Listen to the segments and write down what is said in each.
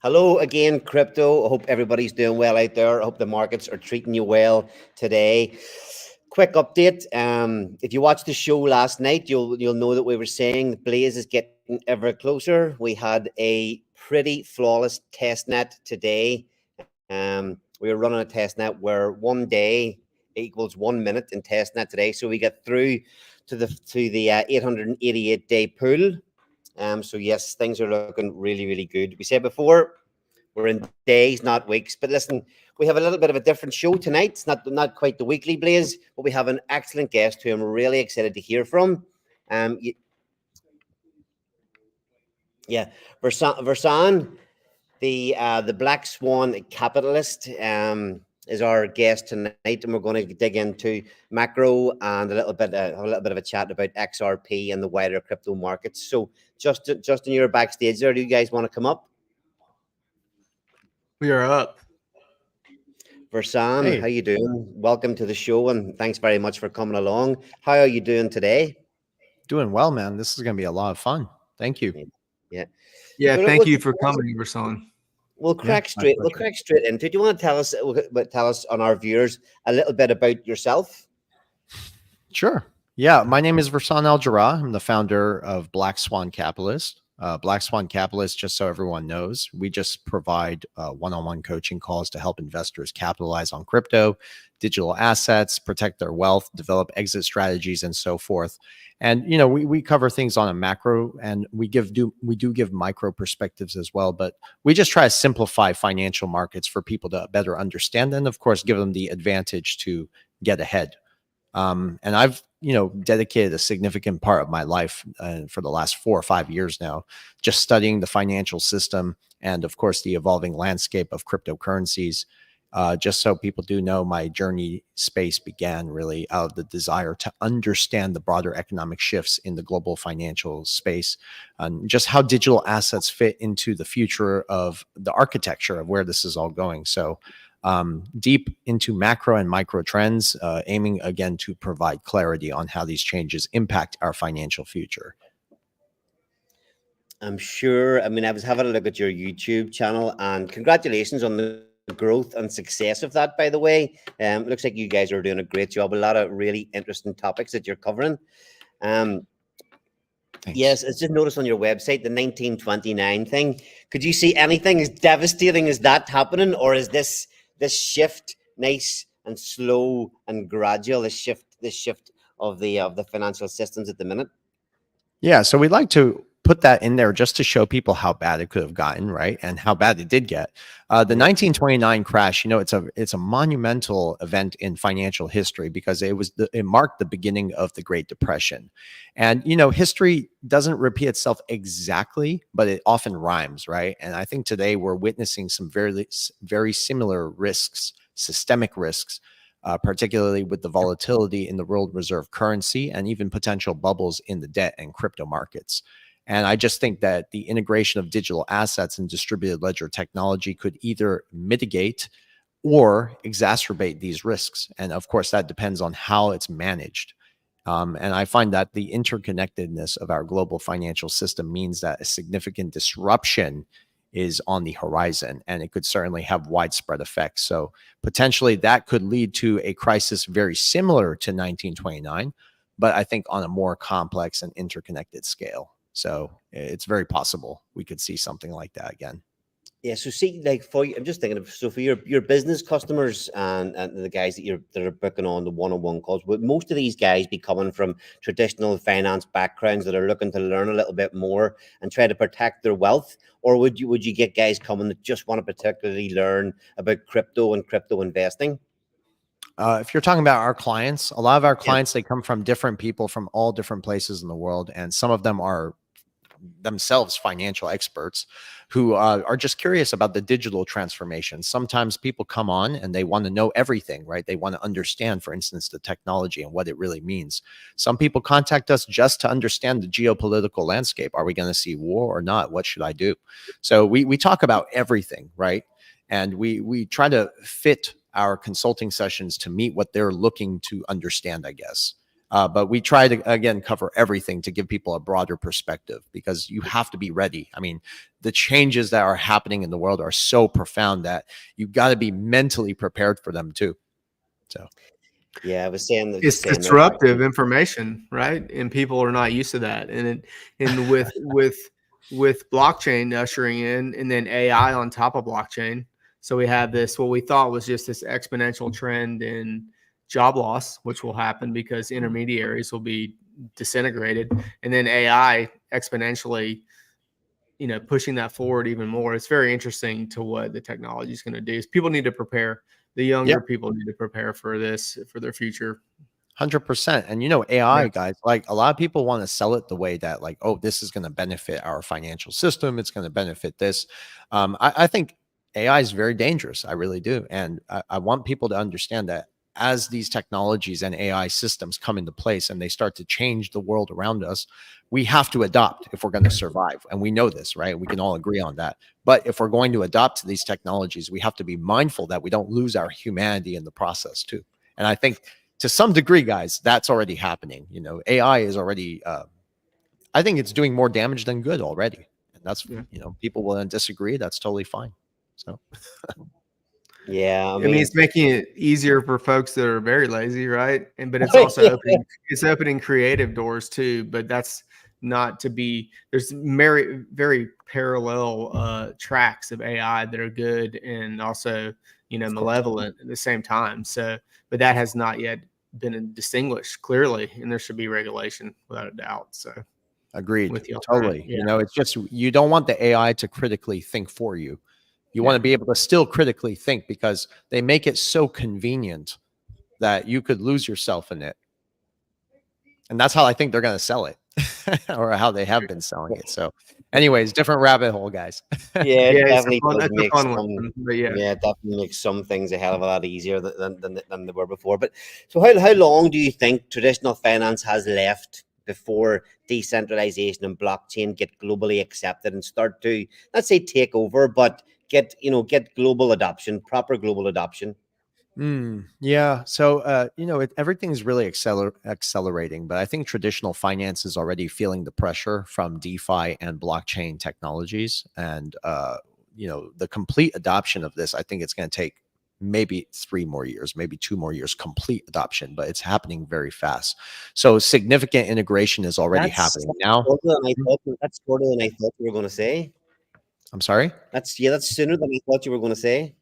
Hello again, crypto. I hope everybody's doing well out there. I hope the markets are treating you well today. Quick update. If you watched the show last night, you'll know that we were saying the Blaze is getting ever closer. We had a pretty flawless test net today. We were running a test net where one day equals 1 minute in test net today. So we got through to the 888-day pool. So yes, things are looking really, really good. We said before we're in days, not weeks. But listen, we have a little bit of a different show tonight. It's not quite the weekly Blaze, but we have an excellent guest who I'm really excited to hear from. Um, yeah, Versan, the Black Swan capitalist, is our guest tonight, and we're going to dig into macro and have a little bit of a chat about XRP and the wider crypto markets. So, Justin, you're backstage there. Do you guys want to come up? We are up. Versan, Hey, how you doing? Welcome to the show, and thanks very much for coming along. How are you doing today? doing well, man. This is going to be a lot of fun. Thank you. Yeah. Yeah, So thank you for coming, Versan. we'll Yeah, crack my straight. We'll pleasure. crack straight into it. Do you want to tell us on our viewers a little bit about yourself? Sure. Yeah, my name is Versan Aljarrah. I'm the founder of Black Swan Capitalist. Black Swan Capitalist, just so everyone knows, we just provide one-on-one coaching calls to help investors capitalize on crypto, digital assets, protect their wealth, develop exit strategies, and so forth. And we cover things on a macro, and we do give micro perspectives as well. But we just try to simplify financial markets for people to better understand, and of course, give them the advantage to get ahead. And I've, dedicated a significant part of my life for the last 4 or 5 years now, just studying the financial system and, of course, the evolving landscape of cryptocurrencies. Just so people do know, my journey space began really out of the desire to understand the broader economic shifts in the global financial space and just how digital assets fit into the future of the architecture of where this is all going. So, deep into macro and micro trends, aiming again to provide clarity on how these changes impact our financial future. I'm sure. I mean, I was having a look at your YouTube channel, and congratulations on the growth and success of that. By the way, looks like you guys are doing a great job. A lot of really interesting topics that you're covering. Um, Thanks. Yes, it's just noticed on your website the 1929 thing. Could you see anything as devastating as that happening, or is this shift nice and slow and gradual? This shift of the financial systems at the minute. Yeah, so we'd like to put that in there just to show people how bad it could have gotten, right? And how bad it did get. The 1929 crash, it's a monumental event in financial history because it marked the beginning of the Great Depression. And history doesn't repeat itself exactly, but it often rhymes, right? And I think today we're witnessing some very very similar risks, systemic risks, particularly with the volatility in the world reserve currency and even potential bubbles in the debt and crypto markets. And I just think that the integration of digital assets and distributed ledger technology could either mitigate or exacerbate these risks. And of course, that depends on how it's managed. And I find that the interconnectedness of our global financial system means that a significant disruption is on the horizon, and it could certainly have widespread effects. So potentially that could lead to a crisis very similar to 1929, but I think on a more complex and interconnected scale. So it's very possible we could see something like that again. Yeah, so see, like I'm just thinking of so for your business customers and the guys that are booking on the one-on-one calls, would most of these guys be coming from traditional finance backgrounds that are looking to learn a little bit more and try to protect their wealth? Or would you get guys coming that just want to particularly learn about crypto and crypto investing? If you're talking about our clients, a lot of our Yeah. clients, they come from different people from all different places in the world. And some of them are themselves financial experts who are just curious about the digital transformation. Sometimes people come on and they want to know everything, right? They want to understand, for instance, the technology and what it really means. Some people contact us just to understand the geopolitical landscape. Are we going to see war or not? What should I do? So we talk about everything, right? And we try to fit our consulting sessions to meet what they're looking to understand, I guess. But we try to, again, cover everything to give people a broader perspective, because you have to be ready. I mean, the changes that are happening in the world are so profound that you've got to be mentally prepared for them too. So Yeah, I was saying that, It's just saying there. disruptive information, right? And people are not used to that. And with blockchain ushering in, and then AI on top of blockchain, so we have this what we thought was just this exponential trend in job loss, which will happen because intermediaries will be disintegrated, and then AI exponentially, pushing that forward even more. It's very interesting to what the technology is going to do. Is people need to prepare. The yeah, younger people need to prepare for this, for their future. 100%. And AI, guys, like a lot of people want to sell it the way that, like, oh, this is going to benefit our financial system. It's going to benefit this. I think AI is very dangerous. I really do. And I want people to understand that as these technologies and AI systems come into place and they start to change the world around us, we have to adopt if we're going to survive. And we know this, right? We can all agree on that. But if we're going to adopt to these technologies, we have to be mindful that we don't lose our humanity in the process too. And I think to some degree, guys, that's already happening. AI is already, I think it's doing more damage than good already. And that's, Yeah. People will disagree. That's totally fine. So, Yeah, I I mean, mean, it's making it easier for folks that are very lazy, right? But it's also yeah, opening creative doors too. But that's not to be. There's very very parallel tracks of AI that are good and also of course, malevolent at the same time. So, but that has not yet been distinguished clearly, and there should be regulation without a doubt. So, agreed. with you on that, Totally. yeah, It's just, you don't want the AI to critically think for you. You want yeah, to be able to still critically think, because they make it so convenient that you could lose yourself in it. And that's how I think they're going to sell it, or how they have been selling it. So, anyways, different rabbit hole, guys. yeah, it yeah. definitely does It's a make fun some. one, but yeah. Yeah, it definitely makes some things a hell of a lot easier than they were before. But so, how long do you think traditional finance has left before decentralization and blockchain get globally accepted and start to, let's say, take over, but get global adoption, proper global adoption? Yeah. So, everything's really accelerating, but I think traditional finance is already feeling the pressure from DeFi and blockchain technologies. And, the complete adoption of this, I think it's going to take maybe 3 more years, maybe 2 more years, complete adoption, but it's happening very fast. So significant integration is already That's happening now. shorter than I thought. That's shorter than I thought you were going to say. I'm sorry. That's sooner than I thought you were going to say.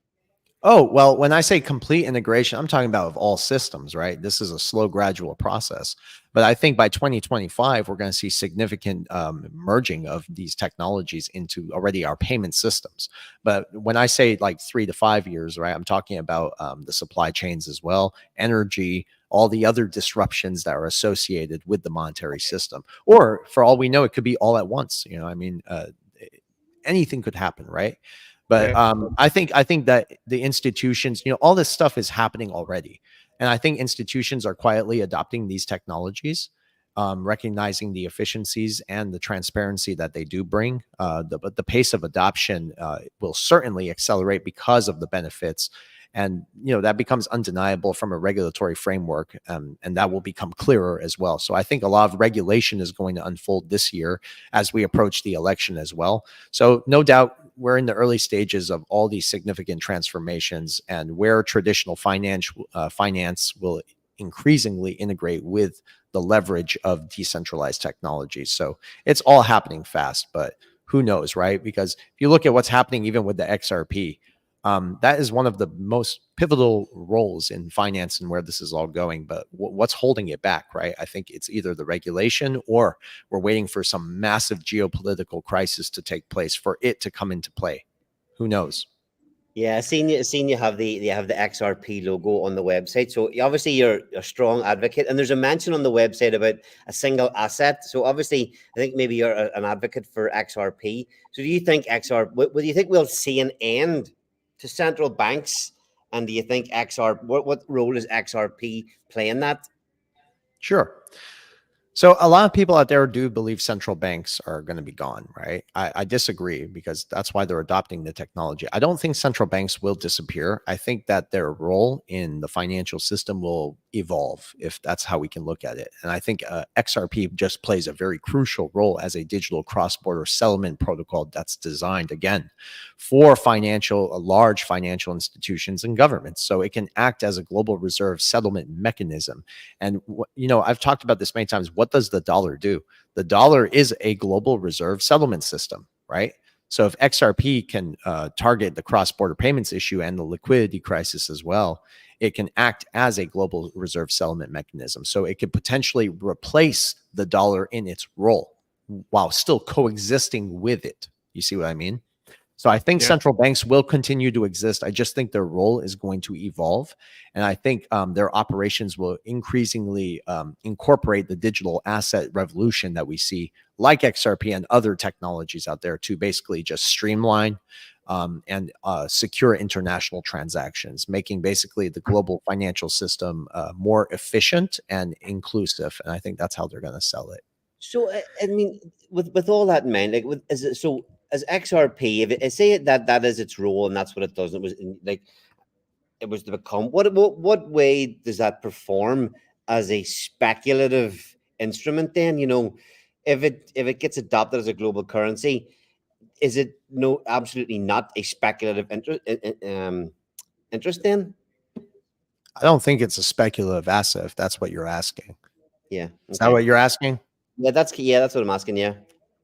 Oh, well, when I say complete integration, I'm talking about of all systems, right? This is a slow, gradual process. But I think by 2025, we're going to see significant merging of these technologies into already our payment systems. But when I say like 3 to 5 years, right, I'm talking about the supply chains as well, energy, all the other disruptions that are associated with the monetary system. Or for all we know, it could be all at once. Anything could happen, right? But Yeah. I think that the institutions, all this stuff is happening already, and I think institutions are quietly adopting these technologies, recognizing the efficiencies and the transparency that they do bring. But the pace of adoption will certainly accelerate because of the benefits, and that becomes undeniable from a regulatory framework, and that will become clearer as well. So I think a lot of regulation is going to unfold this year as we approach the election as well. So no doubt we're in the early stages of all these significant transformations, and where traditional finance will increasingly integrate with the leverage of decentralized technologies. So it's all happening fast, but who knows, right? Because if you look at what's happening even with the XRP, that is one of the most pivotal roles in finance and where this is all going. But what's holding it back, right? I think it's either the regulation, or we're waiting for some massive geopolitical crisis to take place for it to come into play. Who knows? Yeah, I seen you have the XRP logo on the website. So obviously you're a strong advocate, and there's a mention on the website about a single asset. So obviously, I think maybe you're an advocate for XRP. So do you think do you think we'll see an end to central banks? And do you think what role does XRP play in that? Sure. So a lot of people out there do believe central banks are going to be gone, right? I disagree because that's why they're adopting the technology. I don't think central banks will disappear. I think that their role in the financial system will evolve, if that's how we can look at it. And I think XRP just plays a very crucial role as a digital cross-border settlement protocol that's designed, again, for large financial institutions and governments. So it can act as a global reserve settlement mechanism. And, I've talked about this many times. What does the dollar do? The dollar is a global reserve settlement system, right? So if XRP can target the cross-border payments issue and the liquidity crisis as well, it can act as a global reserve settlement mechanism. So it could potentially replace the dollar in its role while still coexisting with it. You see what I mean? So I think central banks will continue to exist. I just think their role is going to evolve. And I think their operations will increasingly incorporate the digital asset revolution that we see, like XRP and other technologies out there, to basically just streamline and secure international transactions, making basically the global financial system more efficient and inclusive. And I think that's how they're going to sell it. So I mean, with all that in mind, like, as XRP, if it, say that is its role and that's what it does, it was it was to become what way does that perform as a speculative instrument? Then if it gets adopted as a global currency, is it absolutely not a speculative interest then? I don't think it's a speculative asset, if that's what you're asking. Yeah. Okay. Is that what you're asking? Yeah, that's what I'm asking. Yeah.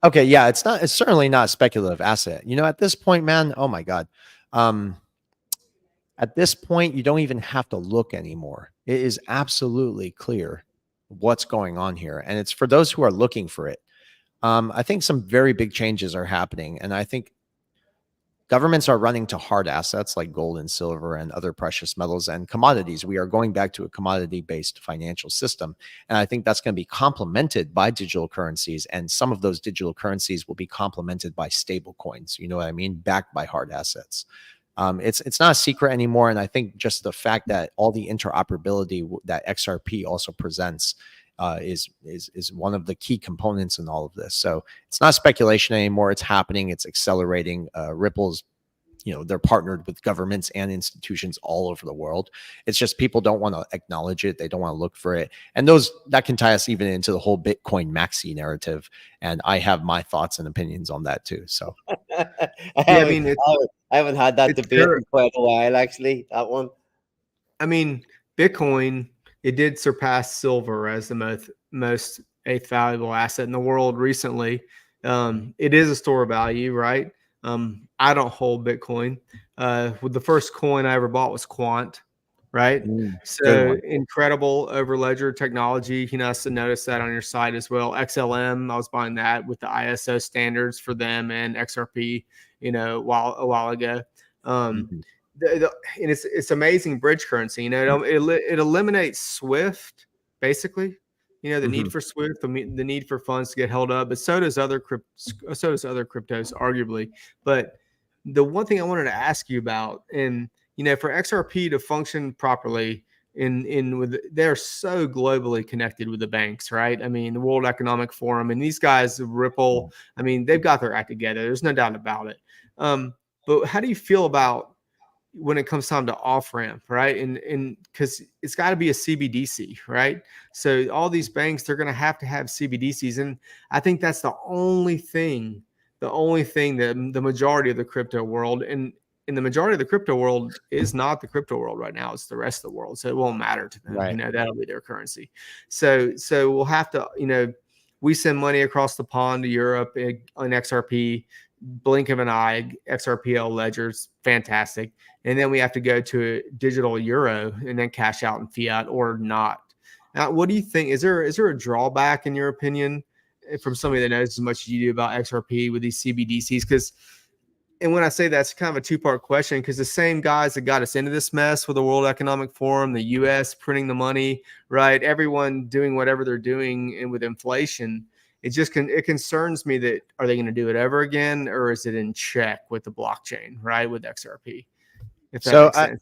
Okay. Yeah. It's certainly not a speculative asset. At this point, man, oh my God. At this point, you don't even have to look anymore. It is absolutely clear what's going on here. And it's for those who are looking for it. I think some very big changes are happening. And I think governments are running to hard assets like gold and silver and other precious metals and commodities. We are going back to a commodity-based financial system. And I think that's going to be complemented by digital currencies. And some of those digital currencies will be complemented by stable coins, you know what I mean, backed by hard assets. It's not a secret anymore. And I think just the fact that all the interoperability that XRP also presents is one of the key components in all of this. So it's not speculation anymore. It's happening. It's accelerating. Ripple's, they're partnered with governments and institutions all over the world. It's just people don't want to acknowledge it. They don't want to look for it. And that can tie us even into the whole Bitcoin maxi narrative. And I have my thoughts and opinions on that too. So I haven't had that debate in quite a while, actually, that one. I mean, Bitcoin, it did surpass silver as the most eighth valuable asset in the world recently. It is a store of value, right? I don't hold Bitcoin. With the first coin I ever bought was Quant, right? So incredible over-ledger technology. I noticed that on your site as well. XLM, I was buying that with the ISO standards for them and XRP, a while ago. And it's amazing bridge currency. It eliminates SWIFT basically. The need for SWIFT, the need for funds to get held up, but so does other cryptos, arguably. But the one thing I wanted to ask you about, and for XRP to function properly, they're so globally connected with the banks, right? I mean, the World Economic Forum and these guys, Ripple. I mean, they've got their act together. There's no doubt about it. But how do you feel about when it comes time to off ramp, right? And because it's got to be a CBDC, right? So all these banks, they're going to have CBDCs, and I think that's the only thing that the majority of the crypto world, and in the majority of the crypto world is not the crypto world right now. It's the rest of the world, so it won't matter to them. Right. That'll be their currency. So we'll have to, we send money across the pond to Europe on XRP. Blink of an eye, XRPL ledgers, fantastic. And then we have to go to a digital euro and then cash out in fiat or not. Now, what do you think? Is there a drawback in your opinion from somebody that knows as much as you do about XRP with these CBDCs? And when I say that's kind of a two-part question, because the same guys that got us into this mess with the World Economic Forum, the U.S. printing the money, right? Everyone doing whatever they're doing, and with inflation, it concerns me that are they going to do it ever again, or is it in check with the blockchain, right? With XRP, if that makes sense.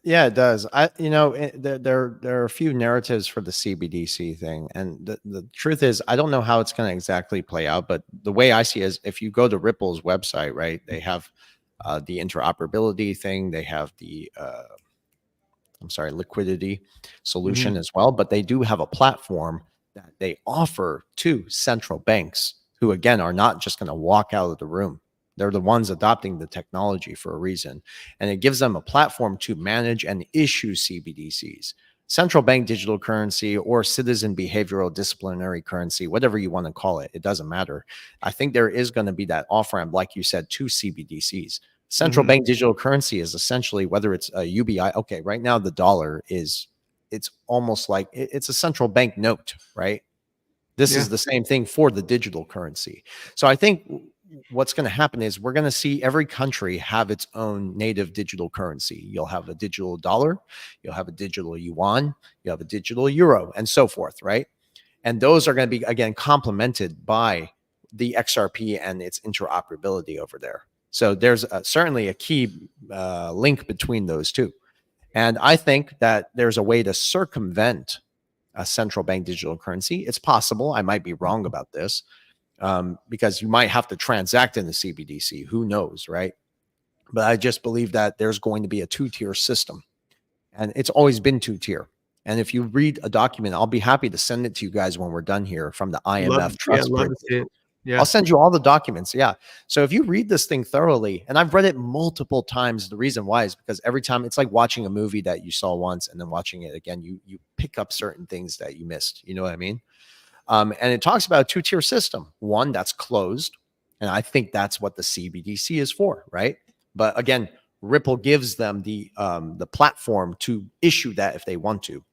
Yeah, it does. There are a few narratives for the CBDC thing, and the truth is, I don't know how it's going to exactly play out. But the way I see it is, if you go to Ripple's website, right, they have the interoperability thing, they have the liquidity solution as well, but they do have a platform that they offer to central banks, who again are not just going to walk out of the room. They're the ones adopting the technology for a reason. And it gives them a platform to manage and issue CBDCs, central bank digital currency, or citizen behavioral disciplinary currency, whatever you want to call it. It doesn't matter. I think there is going to be that off ramp, like you said, to CBDCs. Central bank digital currency is essentially, whether it's a UBI. Okay, right now the dollar it's almost like it's a central bank note, right? This is the same thing for the digital currency. So I think what's going to happen is we're going to see every country have its own native digital currency. You'll have a digital dollar, you'll have a digital yuan, you'll have a digital euro, and so forth, right? And those are going to be, again, complemented by the XRP and its interoperability over there. So there's certainly a key link between those two. And I think that there's a way to circumvent a central bank digital currency. It's possible. I might be wrong about this, because you might have to transact in the CBDC. Who knows, right? But I just believe that there's going to be a two-tier system. And it's always been two-tier. And if you read a document, I'll be happy to send it to you guys when we're done here, from the IMF Trust. Love to see it. Yeah. I'll send you all the documents. Yeah. So if you read this thing thoroughly, and I've read it multiple times, the reason why is because every time it's like watching a movie that you saw once and then watching it again, you pick up certain things that you missed. You know what I mean? And it talks about a two-tier system, one that's closed. And I think that's what the CBDC is for, right? But again, Ripple gives them the platform to issue that if they want to.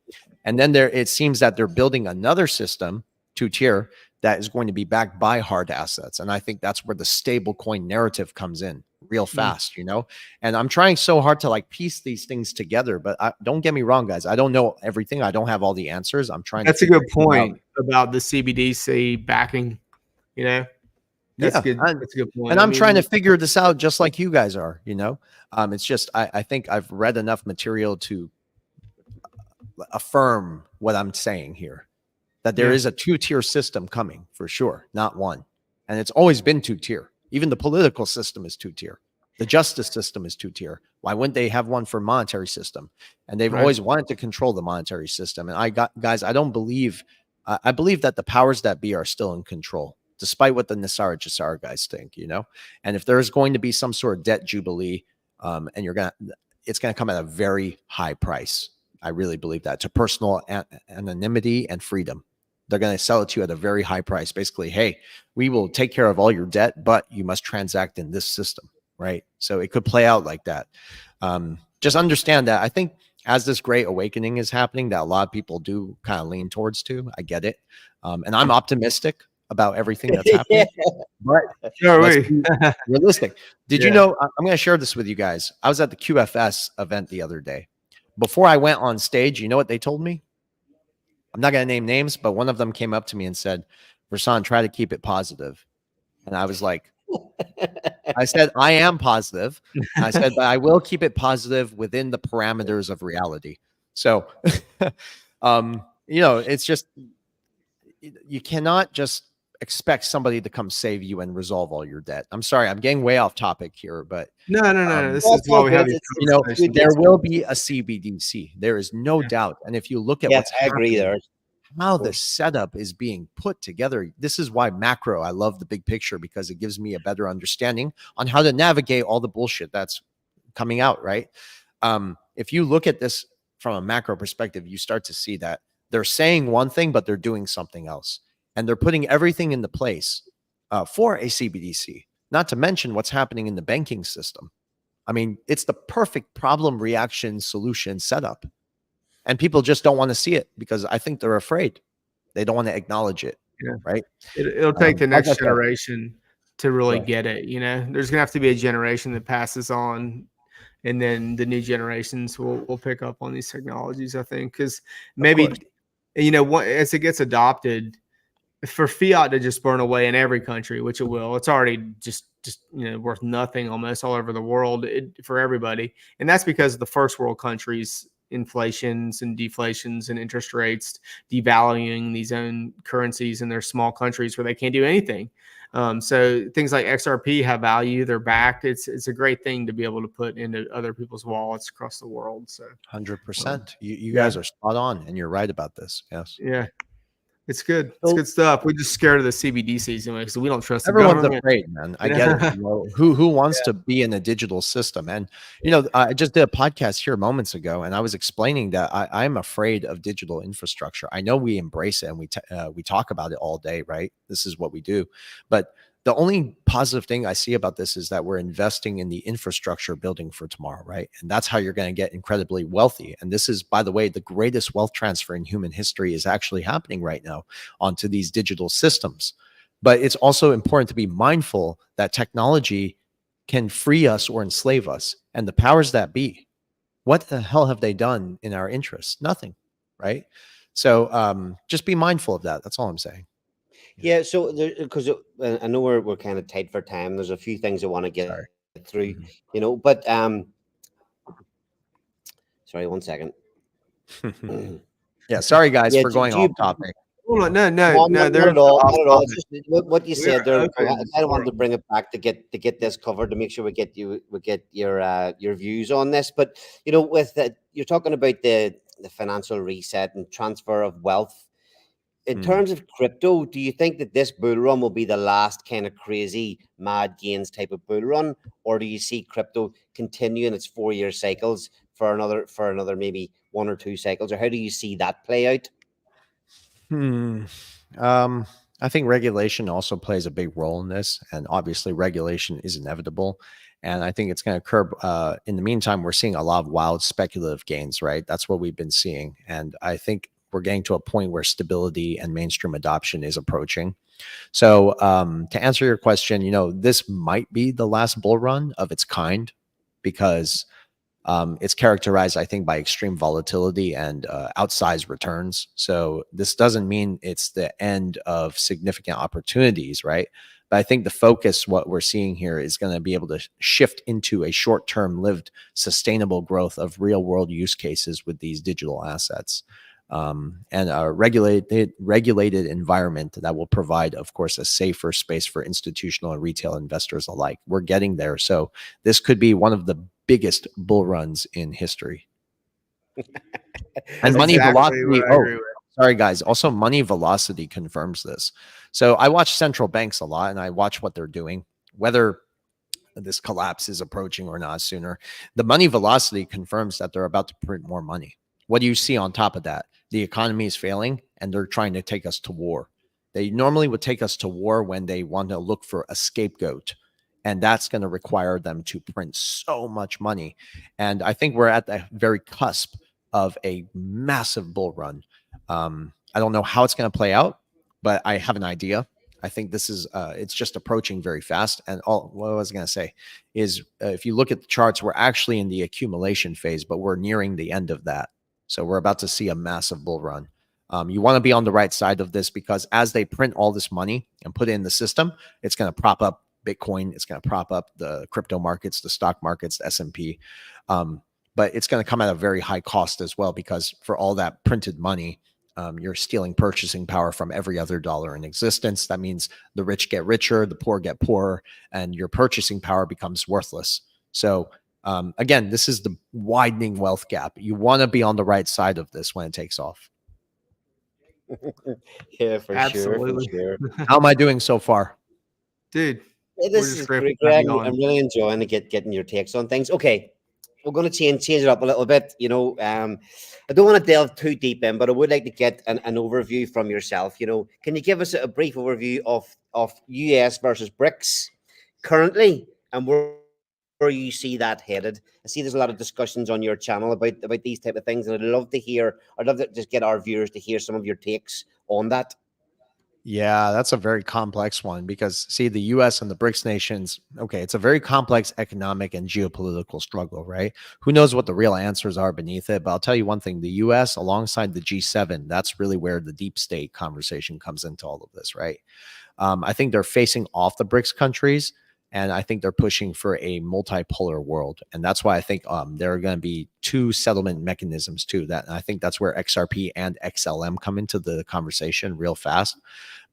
And then it seems that they're building another system, two-tier, that is going to be backed by hard assets. And I think that's where the stable coin narrative comes in real fast, and I'm trying so hard to like piece these things together, but don't get me wrong, guys. I don't know everything. I don't have all the answers. I'm trying. That's a good point about the CBDC backing, That's good. That's a good point. And I'm trying to figure this out just like you guys are, it's just, I think I've read enough material to affirm what I'm saying here, that there is a two-tier system coming for sure, not one. And it's always been two-tier. Even the political system is two-tier. The justice system is two-tier. Why wouldn't they have one for monetary system? And they've always wanted to control the monetary system. And I don't believe, I believe that the powers that be are still in control, despite what the Nassar Jassar guys think, And if there's going to be some sort of debt jubilee, and it's going to come at a very high price. I really believe that, to personal anonymity and freedom. They're going to sell it to you at a very high price. Basically, hey, we will take care of all your debt, but you must transact in this system, right? So it could play out like that. Just understand that I think as this great awakening is happening, that a lot of people do kind of lean towards too. I get it. And I'm optimistic about everything that's happening. But let's be realistic. Did you know, I'm going to share this with you guys. I was at the QFS event the other day. Before I went on stage, you know what they told me? I'm not going to name names, but one of them came up to me and said, Versan, try to keep it positive. And I was like, I said, I am positive. And I said, but I will keep it positive within the parameters of reality. So, it's just, you cannot just expect somebody to come save you and resolve all your debt. I'm sorry, I'm getting way off topic here, but no. This is why we have these conversations. There will be a CBDC. There is no doubt. And if you look at what's happening, how the setup is being put together, this is why macro, I love the big picture, because it gives me a better understanding on how to navigate all the bullshit that's coming out, right? If you look at this from a macro perspective, you start to see that they're saying one thing, but they're doing something else. And they're putting everything into place for a CBDC, not to mention what's happening in the banking system. I mean, it's the perfect problem, reaction, solution setup. And people just don't want to see it because I think they're afraid. They don't want to acknowledge it, right? It'll take the next generation to really get it. There's going to have to be a generation that passes on, and then the new generations will pick up on these technologies, I think, because maybe, as it gets adopted, for fiat to just burn away in every country, which it will, it's already just just worth nothing almost all over the world for everybody, and that's because of the first world countries inflations and deflations and interest rates devaluing these own currencies in their small countries where they can't do anything. So things like XRP have value; they're backed. It's a great thing to be able to put into other people's wallets across the world. So 100%. You guys are spot on, and you're right about this. Yes. Yeah. It's good. It's good stuff. We're just scared of the CBD season because we don't trust the Everyone's government. afraid, man. I get it. Who wants to be in a digital system? And I just did a podcast here moments ago, and I was explaining that I'm afraid of digital infrastructure. I know we embrace it and we talk about it all day, right? This is what we do. But the only positive thing I see about this is that we're investing in the infrastructure building for tomorrow, right? And that's how you're going to get incredibly wealthy. And this is, by the way, the greatest wealth transfer in human history is actually happening right now onto these digital systems. But it's also important to be mindful that technology can free us or enslave us. And the powers that be, what the hell have they done in our interests? Nothing, right? So just be mindful of that. That's all I'm saying. Yeah, so because I know we're kind of tight for time. There's a few things I want to get through, but sorry, 1 second. Yeah, sorry guys for going off topic. No, not at all. Not at all. It's just what you said there. I don't want to bring it back to get this covered, to make sure we get your views on this. But with you're talking about the financial reset and transfer of wealth. In terms of crypto, do you think that this bull run will be the last kind of crazy mad gains type of bull run, or do you see crypto continuing its 4-year cycles for another maybe 1 or 2 cycles, or how do you see that play out? I think regulation also plays a big role in this, and obviously regulation is inevitable. And I think it's going to curb. In the meantime, we're seeing a lot of wild speculative gains, right? That's what we've been seeing, and I think we're getting to a point where stability and mainstream adoption is approaching. So to answer your question, this might be the last bull run of its kind because it's characterized, I think, by extreme volatility and outsized returns. So this doesn't mean it's the end of significant opportunities, right? But I think the focus, what we're seeing here, is going to be able to shift into a short-term lived sustainable growth of real-world use cases with these digital assets. And a regulated environment that will provide, of course, a safer space for institutional and retail investors alike. We're getting there. So this could be one of the biggest bull runs in history. And money velocity. Oh, sorry, guys. Also, money velocity confirms this. So I watch central banks a lot, and I watch what they're doing, whether this collapse is approaching or not sooner. The money velocity confirms that they're about to print more money. What do you see on top of that? The economy is failing and they're trying to take us to war. They normally would take us to war when they want to look for a scapegoat. And that's going to require them to print so much money. And I think we're at the very cusp of a massive bull run. I don't know how it's going to play out, but I have an idea. I think this is, it's just approaching very fast. And what I was going to say is if you look at the charts, we're actually in the accumulation phase, but we're nearing the end of that. So we're about to see a massive bull run. You want to be on the right side of this because as they print all this money and put it in the system, it's going to prop up Bitcoin. It's going to prop up the crypto markets, the stock markets, the S&P. But it's going to come at a very high cost as well because for all that printed money, you're stealing purchasing power from every other dollar in existence. That means the rich get richer, the poor get poorer, and your purchasing power becomes worthless. So again, this is the widening wealth gap. You want to be on the right side of this when it takes off. Yeah, for Absolutely. sure. How am I doing so far? Dude, this is great, Greg. I'm really enjoying getting your takes on things. Okay, we're going to change it up a little bit. I don't want to delve too deep in, but I would like to get an overview from yourself. Can you give us a brief overview of US versus BRICS currently and where you see that headed? I see there's a lot of discussions on your channel about these type of things, and I'd love to just get our viewers to hear some of your takes on that. Yeah, that's a very complex one because see, the US and the BRICS nations, okay, it's a very complex economic and geopolitical struggle, right? Who knows what the real answers are beneath it? But I'll tell you one thing, the US alongside the G7, that's really where the deep state conversation comes into all of this, right? I think they're facing off the BRICS countries And I think they're pushing for a multipolar world. And that's why I think there are going to be two settlement mechanisms too. That I think that's where XRP and XLM come into the conversation real fast.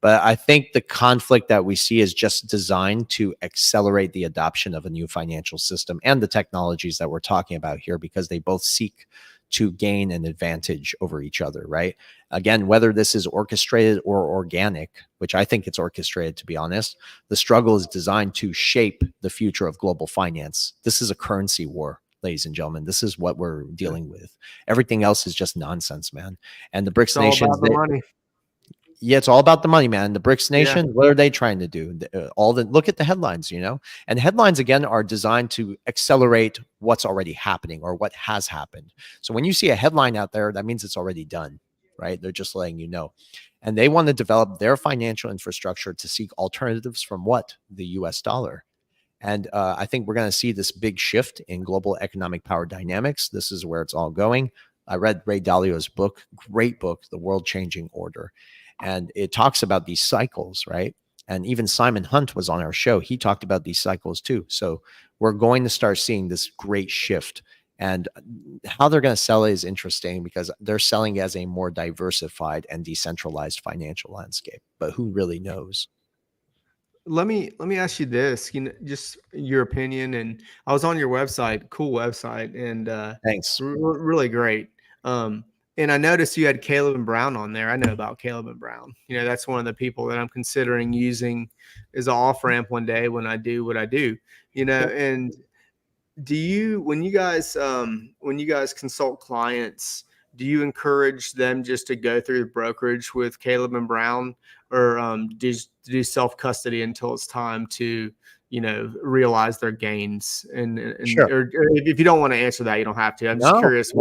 But I think the conflict that we see is just designed to accelerate the adoption of a new financial system and the technologies that we're talking about here, because they both seek to gain an advantage over each other, right? Again, whether this is orchestrated or organic, which I think it's orchestrated, to be honest, the struggle is designed to shape the future of global finance. This is a currency war, ladies and gentlemen. This is what we're dealing with. Everything else is just nonsense, man. And the BRICS It's all nations, about the money. yeah, it's all about the money, man. The BRICS Yeah. nation, what are they trying to do? Look at the headlines, you know, and headlines again are designed to accelerate what's already happening or what has happened. So when you see a headline out there, that means it's already done, right? They're just letting you know. And they want to develop their financial infrastructure to seek alternatives from what? The US dollar. And I think we're going to see this big shift in global economic power dynamics. This is where it's all going. I read Ray Dalio's book, great book, The World Changing Order. And it talks about these cycles, right? And even Simon Hunt was on our show. He talked about these cycles too. So we're going to start seeing this great shift. And how they're going to sell it is interesting because they're selling as a more diversified and decentralized financial landscape. But who really knows? Let me ask you this, just your opinion. And I was on your website, cool website, and Thanks. really great. And I noticed you had Caleb and Brown on there. I know about Caleb and Brown. That's one of the people that I'm considering using as an off ramp one day when I do what I do. And do you, when you guys consult clients, do you encourage them just to go through the brokerage with Caleb and Brown, or do self custody until it's time to realize their gains? And Sure. or if you don't want to answer that, you don't have to. I'm just curious.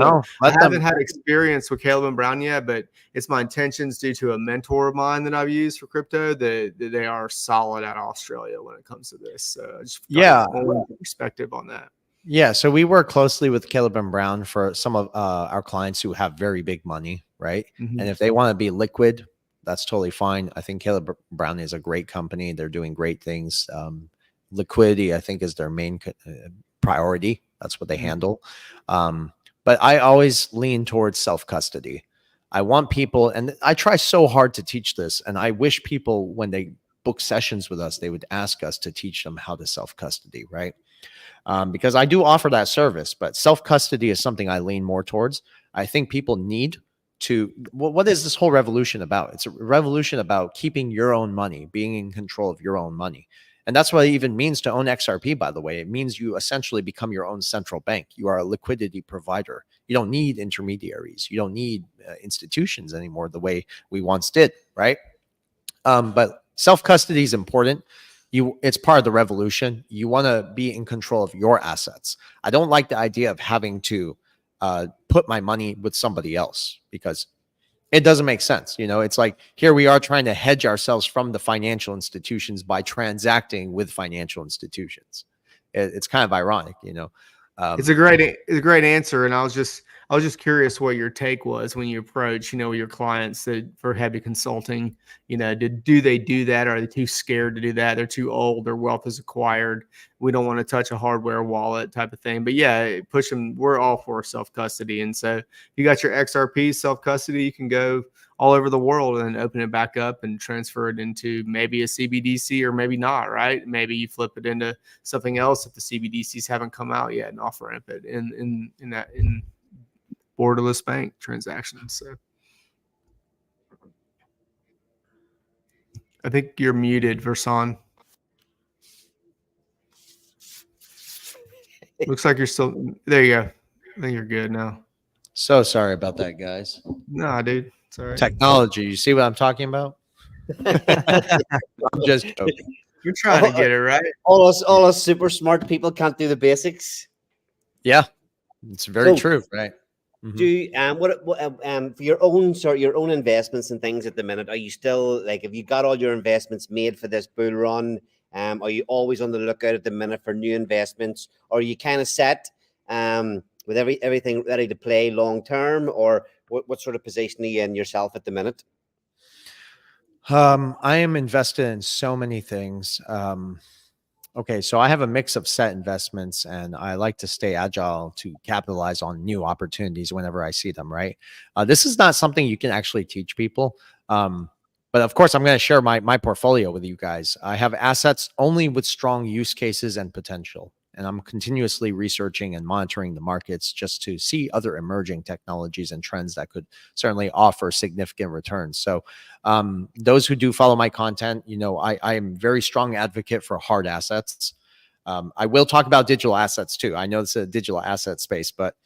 I haven't had experience with Caleb and Brown yet, but it's my intentions due to a mentor of mine that I've used for crypto that they are solid out of Australia when it comes to this. So just perspective on that. Yeah, so we work closely with Caleb and Brown for some of our clients who have very big money, right? Mm-hmm. And if they want to be liquid, that's totally fine. I think Caleb Brown is a great company. They're doing great things. Liquidity, I think, is their main priority. That's what they handle. But I always lean towards self-custody. I want people, and I try so hard to teach this, and I wish people, when they book sessions with us, they would ask us to teach them how to self-custody, right? Because I do offer that service, but self-custody is something I lean more towards. I think people need to, what is this whole revolution about? It's a revolution about keeping your own money, being in control of your own money. And that's what it even means to own XRP, by the way. It means you essentially become your own central bank. You are a liquidity provider. You don't need intermediaries. You don't need institutions anymore the way we once did, right? But self-custody is important. It's part of the revolution. You want to be in control of your assets. I don't like the idea of having to put my money with somebody else because it doesn't make sense. It's like here we are trying to hedge ourselves from the financial institutions by transacting with financial institutions. It's kind of ironic, It's a great answer, and I was just curious what your take was when you approach, your clients for heavy consulting. Do they do that? Are they too scared to do that? They're too old. Their wealth is acquired. We don't want to touch a hardware wallet type of thing. But yeah, push them. We're all for self custody, and so if you got your XRP self custody, you can go all over the world and open it back up and transfer it into maybe a CBDC or maybe not, right? Maybe you flip it into something else if the CBDCs haven't come out yet and off ramp it in borderless bank transactions. So I think you're muted, Versan. Looks like you're still there. You go. I think you're good now. So sorry about that, guys. Nah, dude. It's all right. Technology. You see what I'm talking about? I'm just joking. You're trying to get it right. All us super smart people can't do the basics. Yeah, it's very true, right? Mm-hmm. Do you, for your own investments and things at the minute? Are you still have you got all your investments made for this bull run? Are you always on the lookout at the minute for new investments? Or are you kind of set with everything ready to play long term? Or what sort of position are you in yourself at the minute? I am invested in so many things. Okay, so I have a mix of set investments and I like to stay agile to capitalize on new opportunities whenever I see them, right? This is not something you can actually teach people. Um, but of course, I'm going to share my portfolio with you guys. I have assets only with strong use cases and potential. And I'm continuously researching and monitoring the markets just to see other emerging technologies and trends that could certainly offer significant returns. So those who do follow my content, you know, I am very strong advocate for hard assets. I will talk about digital assets too. I know it's a digital asset space, but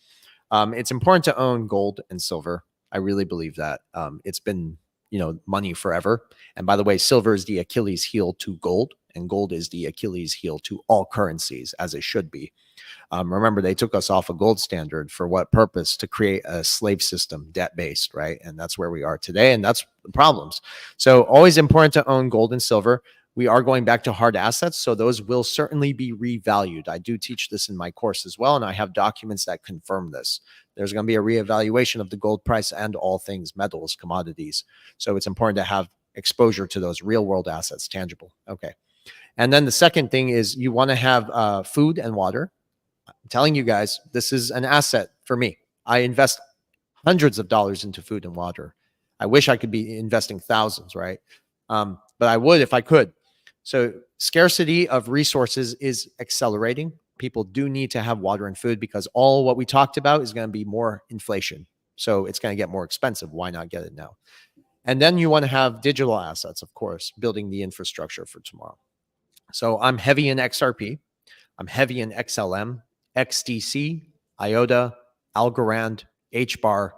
it's important to own gold and silver. I really believe that. It's been, you know, money forever. And by the way, silver is the Achilles heel to gold, and gold is the Achilles heel to all currencies, as it should be. Remember, they took us off a gold standard for what purpose? To create a slave system, debt based, right? And that's where we are today. And that's the problems. So, always important to own gold and silver. We are going back to hard assets. So, those will certainly be revalued. I do teach this in my course as well. And I have documents that confirm this. There's going to be a reevaluation of the gold price and all things metals, commodities. So, it's important to have exposure to those real world assets, tangible. Okay. And then the second thing is you want to have food and water. I'm telling you guys, this is an asset for me. I invest hundreds of dollars into food and water. I wish I could be investing thousands, right? But I would if I could. So scarcity of resources is accelerating. People do need to have water and food because all what we talked about is going to be more inflation. So it's going to get more expensive. Why not get it now? And then you want to have digital assets, of course, building the infrastructure for tomorrow. So I'm heavy in XRP. I'm heavy in XLM, XDC, IOTA, Algorand, HBAR,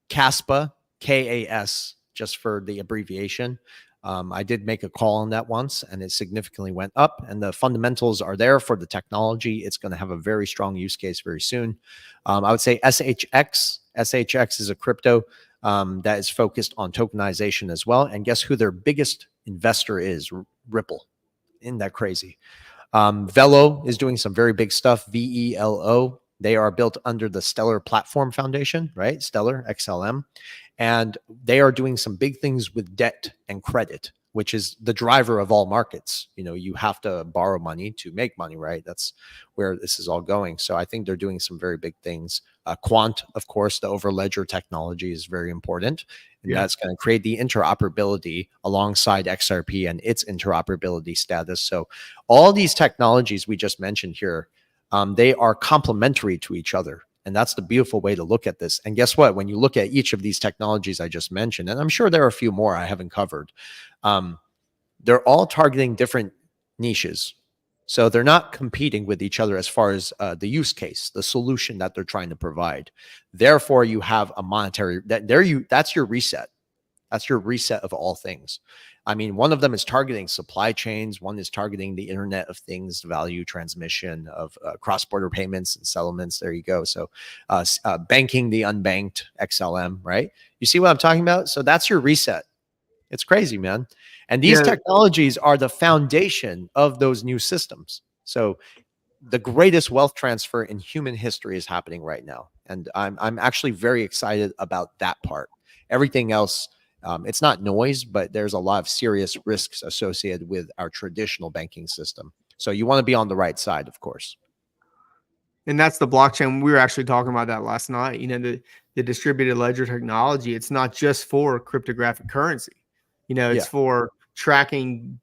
CASPA, KAS, just for the abbreviation. I did make a call on that once and it significantly went up, and the fundamentals are there for the technology. It's going to have a very strong use case very soon. I would say SHX. SHX is a crypto that is focused on tokenization as well. And guess who their biggest investor is? Ripple. Isn't that crazy? Velo is doing some very big stuff. VELO. They are built under the Stellar Platform Foundation, right? Stellar, XLM. And they are doing some big things with debt and credit, which is the driver of all markets. You know, you have to borrow money to make money, right? That's where this is all going. So I think they're doing some very big things. Quant, of course, the overledger technology is very important. And that's going to create the interoperability alongside XRP and its interoperability status. So all these technologies we just mentioned here, they are complementary to each other. And that's the beautiful way to look at this. And guess what? When you look at each of these technologies I just mentioned, and I'm sure there are a few more I haven't covered, they're all targeting different niches. So they're not competing with each other as far as the use case, the solution that they're trying to provide. Therefore, you have a monetary that's your reset. That's your reset of all things. I mean, one of them is targeting supply chains. One is targeting the Internet of Things, value transmission of cross-border payments and settlements. There you go. So banking the unbanked, XLM, right? You see what I'm talking about? So that's your reset. It's crazy, man. And these technologies are the foundation of those new systems. So the greatest wealth transfer in human history is happening right now. And I'm actually very excited about that part. Everything else, it's not noise, but there's a lot of serious risks associated with our traditional banking system. So you want to be on the right side, of course. And that's the blockchain. We were actually talking about that last night. You know, the distributed ledger technology, it's not just for cryptographic currency. You know, it's for tracking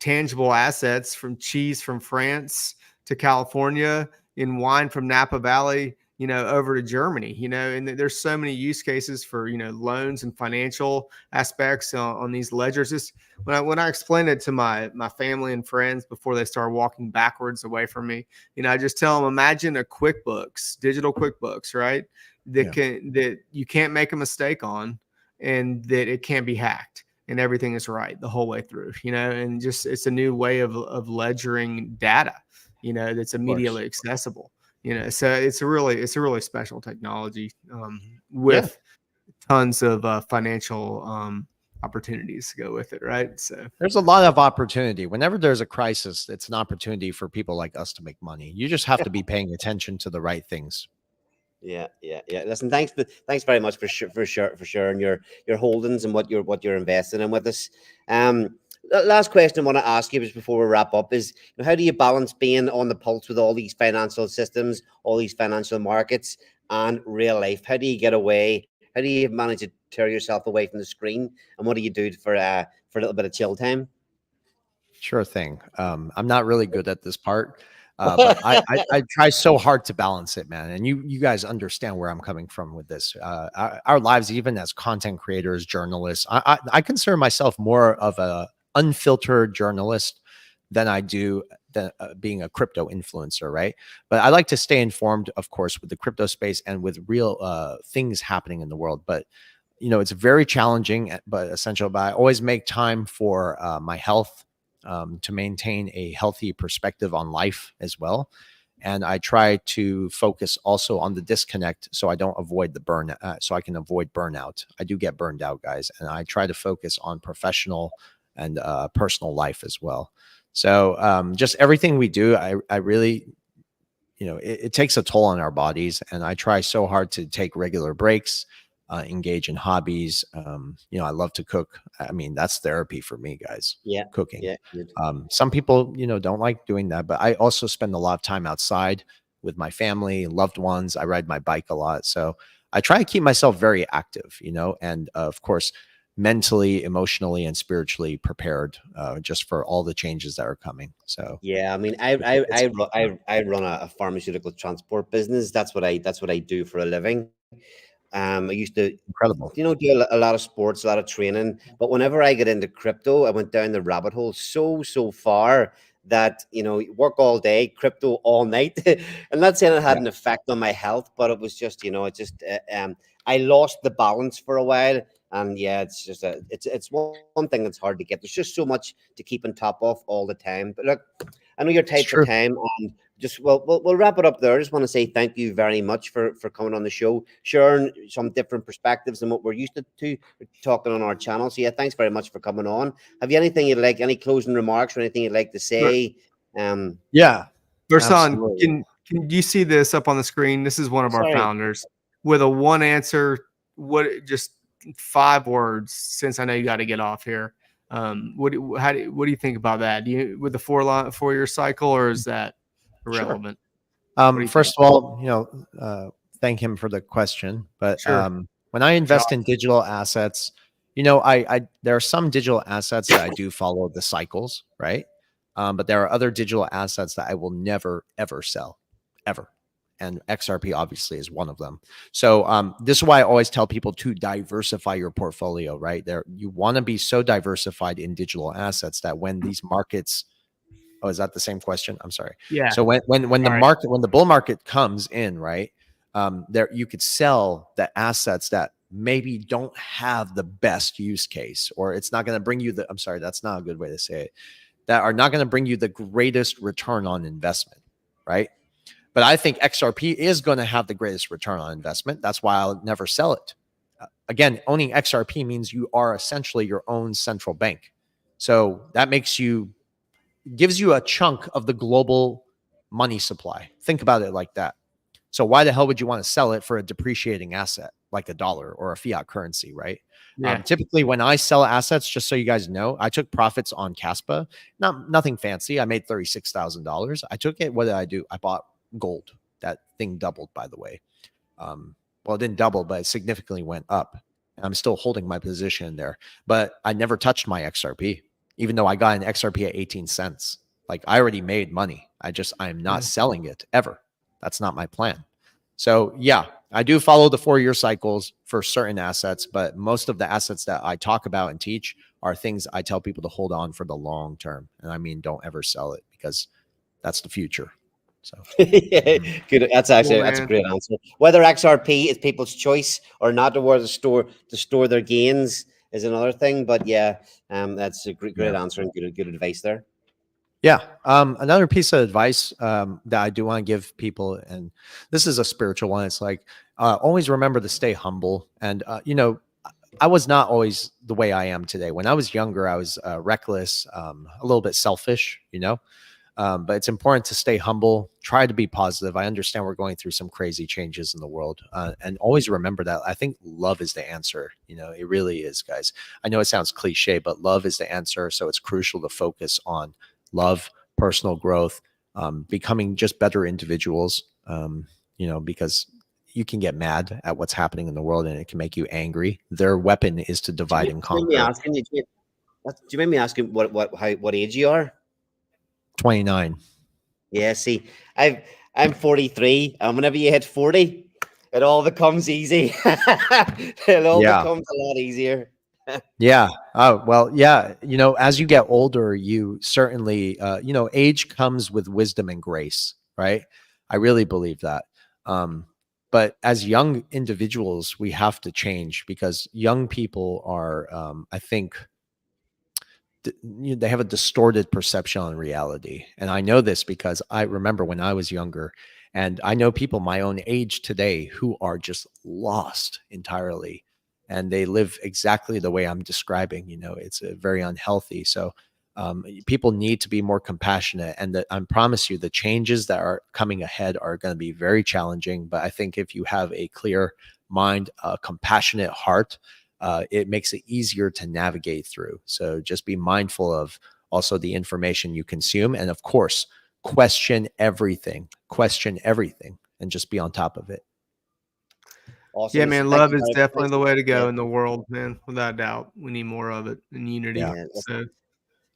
tangible assets, from cheese from France to California, in wine from Napa Valley, you know, over to Germany, you know, and there's so many use cases for, you know, loans and financial aspects on these ledgers. Just when I explain it to my family and friends before they start walking backwards away from me, you know, I just tell them, imagine a QuickBooks, digital QuickBooks, right? That you can't make a mistake on, and that it can't be hacked, and everything is right the whole way through, you know, and just, it's a new way of ledgering data, you know, that's immediately accessible, you know. So it's a really special technology with tons of financial opportunities to go with it, right? So there's a lot of opportunity. Whenever there's a crisis, it's an opportunity for people like us to make money. You just have to be paying attention to the right things. Yeah. Listen, thanks very much for sharing your holdings and what you're investing in with us. The last question I want to ask you just before we wrap up is, how do you balance being on the pulse with all these financial systems, all these financial markets, and real life? How do you get away? How do you manage to tear yourself away from the screen? And what do you do for a little bit of chill time? Sure thing. I'm not really good at this part, but I try so hard to balance it, man. And you guys understand where I'm coming from with this. Our lives, even as content creators, journalists, I consider myself more of a unfiltered journalist than I do being a crypto influencer, right? But I like to stay informed, of course, with the crypto space and with real things happening in the world. But it's very challenging, but essential. But I always make time for my health, to maintain a healthy perspective on life as well. And I try to focus also on the disconnect so I don't avoid the burn, so I can avoid burnout. I do get burned out, guys. And I try to focus on professional and personal life as well. So just everything we do, I really, it takes a toll on our bodies. And I try so hard to take regular breaks, engage in hobbies. I love to cook. I mean, that's therapy for me, guys. Yeah, Cooking. yeah, good. Some people, don't like doing that, but I also spend a lot of time outside with my family, loved ones. I ride my bike a lot. So I try to keep myself very active, and of course, mentally, emotionally, and spiritually prepared just for all the changes that are coming. So Yeah, I mean, it's I run a pharmaceutical transport business. That's what I do for a living. I used to, incredible. do a lot of sports, a lot of training. But whenever I get into crypto, I went down the rabbit hole so far that, work all day, crypto all night. I'm not saying it had Yeah, an effect on my health, but it was just, I lost the balance for a while. And yeah, it's just it's one thing that's hard to get. There's just so much to keep on top of all the time. But look, I know you're it's tight for true. time, and just we'll wrap it up there. I just want to say thank you very much for coming on the show, sharing some different perspectives than what we're used to talking on our channel. So yeah, thanks very much for coming on. Have you anything you'd like, any closing remarks or anything you'd like to Ver- say? Um, Yeah, Versan, absolutely. can you see this up on the screen? This is one of our sorry. founders with a one answer. What just 5 words? Since I know you got to get off here. What do you think about that? Do you with the 4-year cycle, or is that Sure. irrelevant? What do you think? First of all, thank him for the question. But Sure. when I Josh. invest in digital assets, I there are some digital assets that I do follow the cycles, right? But there are other digital assets that I will never ever sell, ever. And XRP obviously is one of them. So this is why I always tell people to diversify your portfolio, right? You want to be so diversified in digital assets that when these markets. Oh, is that the same question? I'm sorry. Yeah. So when the All right. market, when the bull market comes in, right, there you could sell the assets that maybe don't have the best use case, or it's not going to bring you the. I'm sorry, that's not a good way to say it. That are not going to bring you the greatest return on investment, right? But I think XRP is going to have the greatest return on investment. That's why I'll never sell it. Again, owning XRP means you are essentially your own central bank. So that gives you a chunk of the global money supply. Think about it like that. So why the hell would you want to sell it for a depreciating asset like a dollar or a fiat currency, right? Yeah. Typically, when I sell assets, just so you guys know, I took profits on Caspa. Nothing fancy. I made $36,000. I took it. What did I do? I bought gold. That thing doubled, by the way. Well, it didn't double, but it significantly went up. And I'm still holding my position there. But I never touched my XRP, even though I got an XRP at 18 cents. Like I already made money. I'm not selling it ever. That's not my plan. So yeah, I do follow the 4-year cycles for certain assets, but most of the assets that I talk about and teach are things I tell people to hold on for the long term. And I mean, don't ever sell it because that's the future. So Yeah, good. That's Cool, a man. great answer. Whether XRP is people's choice or not, or where to store their gains is another thing. But yeah, that's a great yeah. answer and good advice there. Yeah. Another piece of advice that I do want to give people, and this is a spiritual one. It's like always remember to stay humble. And I was not always the way I am today. When I was younger, I was reckless, a little bit selfish. But it's important to stay humble, try to be positive. I understand we're going through some crazy changes in the world. And always remember that I think love is the answer. It really is, guys. I know it sounds cliche, but love is the answer. So it's crucial to focus on love, personal growth, becoming just better individuals, because you can get mad at what's happening in the world and it can make you angry. Their weapon is to divide and Do you mind me conquer. asking? Do you mind me asking what age you are? 29. Yeah, see, I'm 43, and whenever you hit 40, it all becomes easy. It all Yeah. becomes a lot easier. Yeah. Oh, well, yeah. As you get older, you certainly, age comes with wisdom and grace, right? I really believe that. But as young individuals, we have to change because young people are, I think, they have a distorted perception on reality. And I know this because I remember when I was younger, and I know people my own age today who are just lost entirely, and they live exactly the way I'm describing. It's very unhealthy. So people need to be more compassionate, and that I promise you the changes that are coming ahead are going to be very challenging. But I think if you have a clear mind, a compassionate heart, it makes it easier to navigate through. So just be mindful of also the information you consume. And of course, question everything, and just be on top of it. Awesome. Yeah, Listen, man, thank love you is very definitely much. the way to Yeah, go in the world, man. Without doubt, we need more of it and unity. yeah. So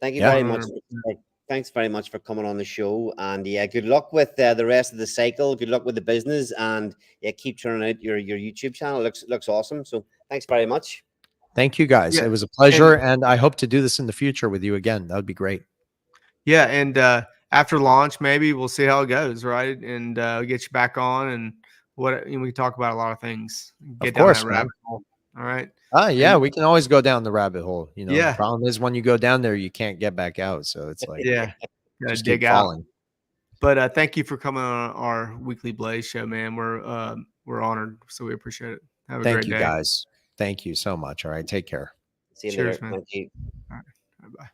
Thank you Yeah. very much. 100%. Thanks very much for coming on the show. And yeah, good luck with the rest of the cycle. Good luck with the business, and yeah, keep turning out your YouTube channel. Looks awesome. So thanks very much. Thank you, guys. Yeah, It was a pleasure. and And I hope to do this in the future with you again. That would be great. yeah, and after launch, maybe we'll see how it goes, right? And get you back on, and we talk about a lot of things. Get Of down that course, man. rabbit hole. All right. Yeah, And we can always go down the rabbit hole. The yeah, problem is when you go down there, you can't get back out. So it's like, yeah, gotta just dig keep out. falling. But thank you for coming on our weekly Blaze show, man. We're honored, so we appreciate it. Have a Thank great you, day. guys. Thank you so much. All right. Take care. See you Cheers, later. man. Thank you. All right. Bye.